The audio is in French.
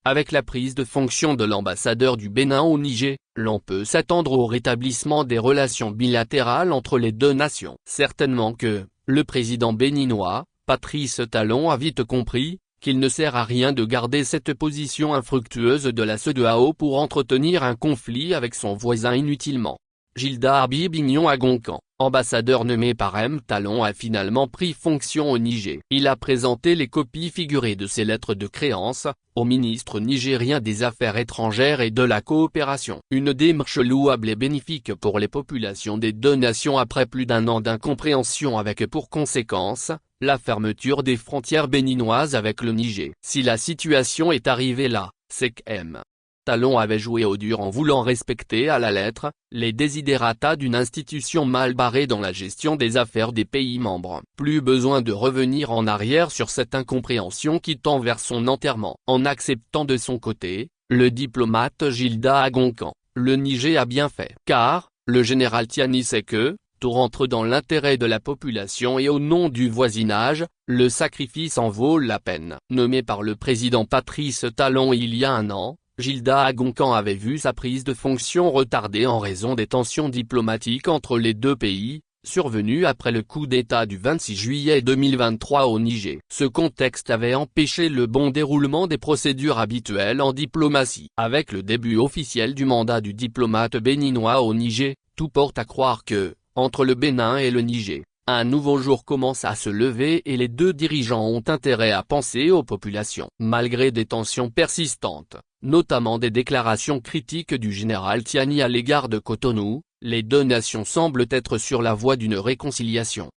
Avec la prise de fonction de l'ambassadeur du Bénin au Niger, l'on peut s'attendre au rétablissement des relations bilatérales entre les deux nations. Certainement que, le président béninois, Patrice Talon a vite compris, qu'il ne sert à rien de garder cette position infructueuse de la CEDEAO pour entretenir un conflit avec son voisin inutilement. Gilda Habib Ignon Agoncan, ambassadeur nommé par M. Talon, a finalement pris fonction au Niger. Il a présenté les copies figurées de ses lettres de créance, au ministre nigérien des Affaires étrangères et de la coopération. Une démarche louable et bénéfique pour les populations des deux nations après plus d'un an d'incompréhension avec pour conséquence, la fermeture des frontières béninoises avec le Niger. Si la situation est arrivée là, c'est que M. Talon avait joué au dur en voulant respecter à la lettre, les desiderata d'une institution mal barrée dans la gestion des affaires des pays membres. Plus besoin de revenir en arrière sur cette incompréhension qui tend vers son enterrement. En acceptant de son côté, le diplomate Gilda Agoncan, le Niger a bien fait. Car, le général Tiani sait que, tout rentre dans l'intérêt de la population et au nom du voisinage, le sacrifice en vaut la peine. Nommé par le président Patrice Talon il y a un an, Gilda Agoncan avait vu sa prise de fonction retardée en raison des tensions diplomatiques entre les deux pays, survenues après le coup d'État du 26 juillet 2023 au Niger. Ce contexte avait empêché le bon déroulement des procédures habituelles en diplomatie. Avec le début officiel du mandat du diplomate béninois au Niger, tout porte à croire que, entre le Bénin et le Niger, un nouveau jour commence à se lever et les deux dirigeants ont intérêt à penser aux populations. Malgré des tensions persistantes, notamment des déclarations critiques du général Tiani à l'égard de Cotonou, les deux nations semblent être sur la voie d'une réconciliation.